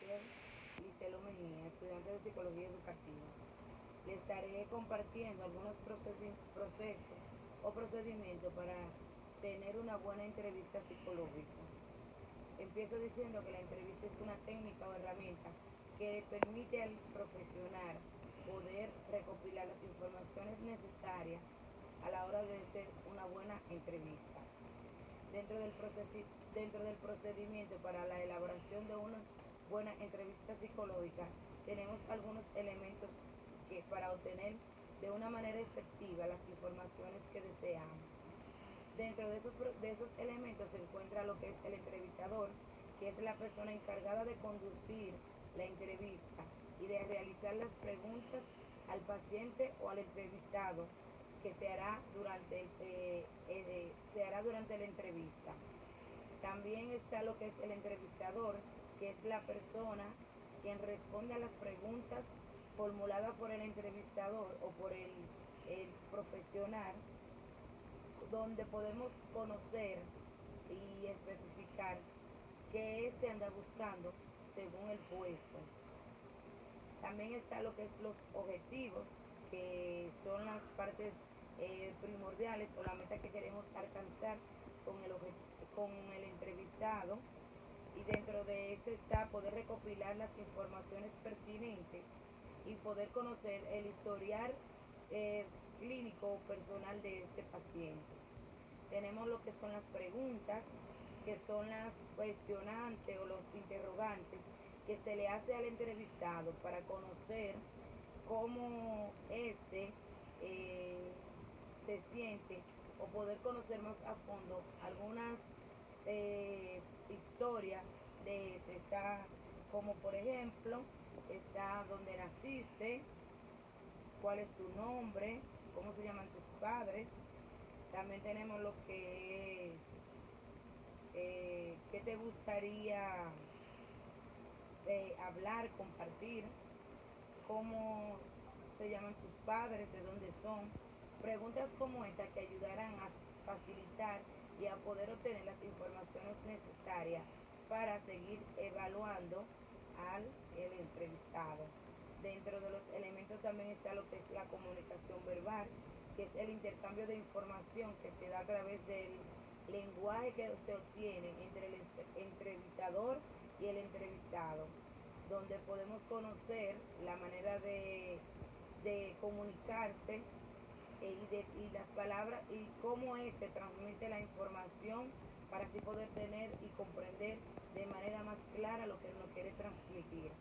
Gabriel Licelo Mejía, estudiante de Psicología Educativa. Le estaré compartiendo algunos procesos o procedimientos para tener una buena entrevista psicológica. Empiezo diciendo que la entrevista es una técnica o herramienta que permite al profesional poder recopilar las informaciones necesarias a la hora de hacer una buena entrevista. Dentro del procedimiento para la elaboración de una buena entrevista psicológica, tenemos algunos elementos que para obtener de una manera efectiva las informaciones que deseamos. Dentro de esos elementos se encuentra lo que es el entrevistador, que es la persona encargada de conducir la entrevista y de realizar las preguntas al paciente o al entrevistado que se hará durante la entrevista. También está lo que es el entrevistador, que es la persona quien responde a las preguntas formuladas por el entrevistador o por el profesional, donde podemos conocer y especificar qué se anda buscando según el puesto. También está lo que es los objetivos, que son las partes primordiales o la meta que queremos alcanzar con el entrevistado, y dentro de eso está poder recopilar las informaciones pertinentes y poder conocer el historial clínico o personal de este paciente. Tenemos lo que son las preguntas, que son las cuestionantes o los interrogantes que se le hace al entrevistado para conocer cómo se siente, o poder conocer más a fondo algunas historias de está, como por ejemplo está dónde naciste, cuál es tu nombre, cómo se llaman tus padres. También tenemos lo que es qué te gustaría hablar, compartir, cómo se llaman tus padres, de dónde son. Preguntas como esta que ayudarán a facilitar y a poder obtener las informaciones necesarias para seguir evaluando al el entrevistado. Dentro de los elementos también está lo que es la comunicación verbal, que es el intercambio de información que se da a través del lenguaje que se obtiene entre el entrevistador y el entrevistado, donde podemos conocer la manera de comunicarse y las palabras y cómo se transmite la información para así poder tener y comprender de manera más clara lo que nos quiere transmitir.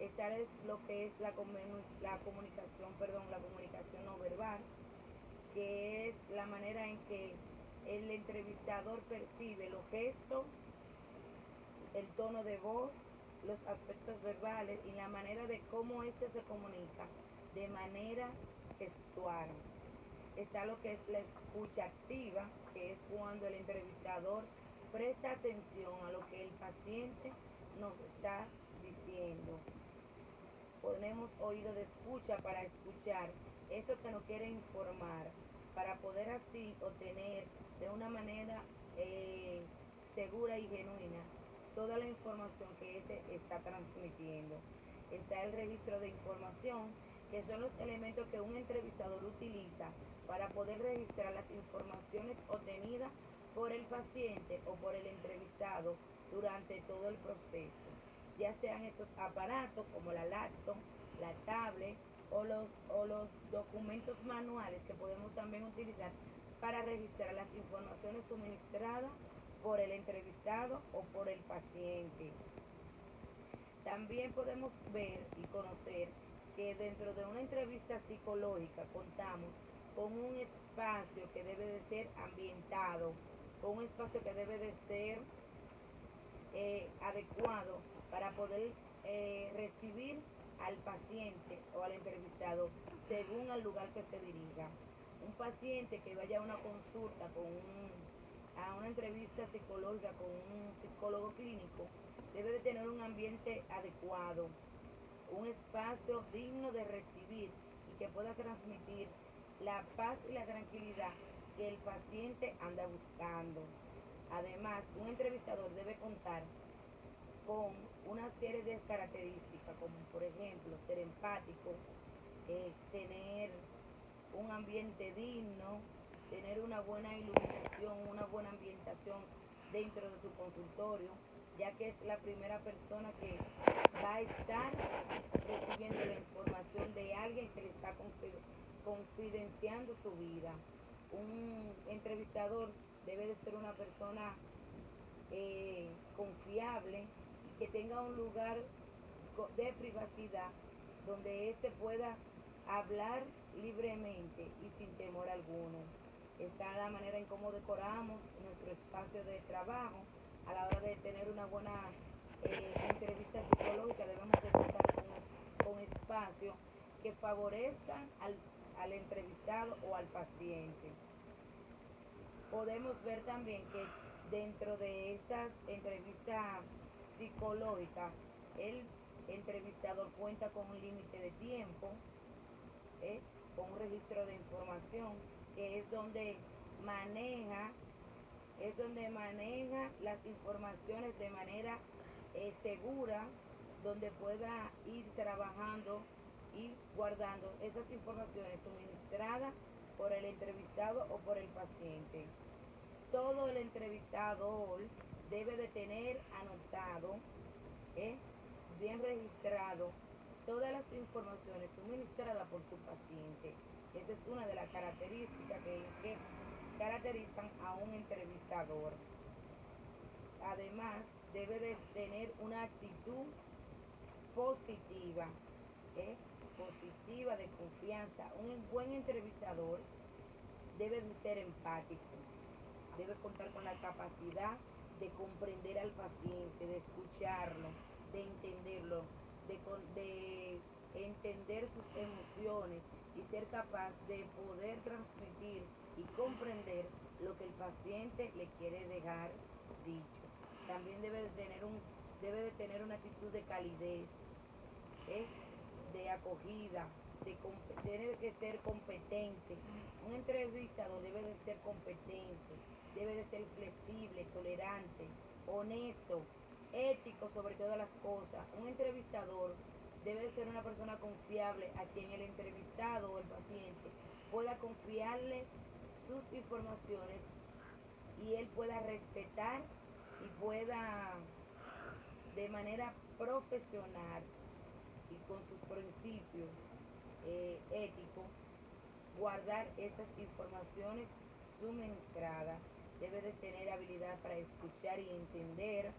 Esta es lo que es la comunicación no verbal, que es la manera en que el entrevistador percibe los gestos, el tono de voz, los aspectos verbales y la manera de cómo se comunica de manera gestual. Está lo que es la escucha activa, que es cuando el entrevistador presta atención a lo que el paciente nos está diciendo. Ponemos oído de escucha para escuchar eso que nos quiere informar, para poder así obtener de una manera segura y genuina toda la información que está transmitiendo. Está el registro de información, que son los elementos que un entrevistador utiliza para poder registrar las informaciones obtenidas por el paciente o por el entrevistado durante todo el proceso, ya sean estos aparatos como la laptop, la tablet o los documentos manuales que podemos también utilizar para registrar las informaciones suministradas por el entrevistado o por el paciente. También podemos ver y conocer que dentro de una entrevista psicológica contamos con un espacio que debe de ser ambientado, con un espacio que debe de ser adecuado para poder recibir al paciente o al entrevistado según el lugar que se dirija. Un paciente que vaya a una consulta a una entrevista psicológica con un psicólogo clínico debe de tener un ambiente adecuado, un espacio digno de recibir y que pueda transmitir la paz y la tranquilidad que el paciente anda buscando. Además, un entrevistador debe contar con una serie de características, como por ejemplo ser empático, tener un ambiente digno, tener una buena iluminación, una buena ambientación dentro de su consultorio, ya que es la primera persona que va a estar recibiendo la información de alguien que le está confidenciando su vida. Un entrevistador debe de ser una persona confiable y que tenga un lugar de privacidad donde éste pueda hablar libremente y sin temor alguno. Esta es la manera en cómo decoramos nuestro espacio de trabajo. A la hora de tener una buena entrevista psicológica debemos de contar con espacios que favorezcan al entrevistado o al paciente. Podemos ver también que dentro de estas entrevistas psicológicas, el entrevistador cuenta con un límite de tiempo, con un registro de información, que es donde maneja las informaciones de manera segura, donde pueda ir trabajando y guardando esas informaciones suministradas por el entrevistado o por el paciente. Todo el entrevistador debe de tener anotado, bien registrado, todas las informaciones suministradas por su paciente. Esa es una de las características que caracterizan a un entrevistador. Además, debe de tener una actitud positiva, positiva, de confianza. Un buen entrevistador debe de ser empático, debe contar con la capacidad de comprender al paciente, de escucharlo, de entenderlo, de entender sus emociones y ser capaz de poder transmitir y comprender lo que el paciente le quiere dejar dicho. También debe de tener una actitud de calidez, de acogida, tiene que ser competente. Un entrevistador debe de ser competente, debe de ser flexible, tolerante, honesto, ético sobre todas las cosas. Un entrevistador debe de ser una persona confiable a quien el entrevistado o el paciente pueda confiarle sus informaciones y él pueda respetar y pueda de manera profesional y con sus principios éticos guardar esas informaciones suministradas. Debe de tener habilidad para escuchar y entender,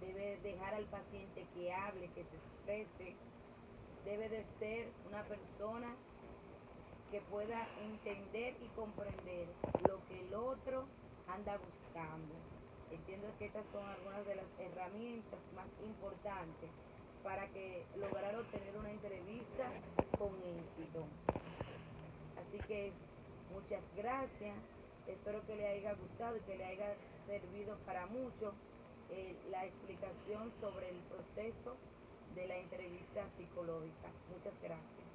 debe dejar al paciente que hable, que se exprese, debe de ser una persona que pueda entender y comprender lo que el otro anda buscando. Entiendo que estas son algunas de las herramientas más importantes para que lograr obtener una entrevista con éxito. Así que muchas gracias, espero que le haya gustado y que le haya servido para mucho la explicación sobre el proceso de la entrevista psicológica. Muchas gracias.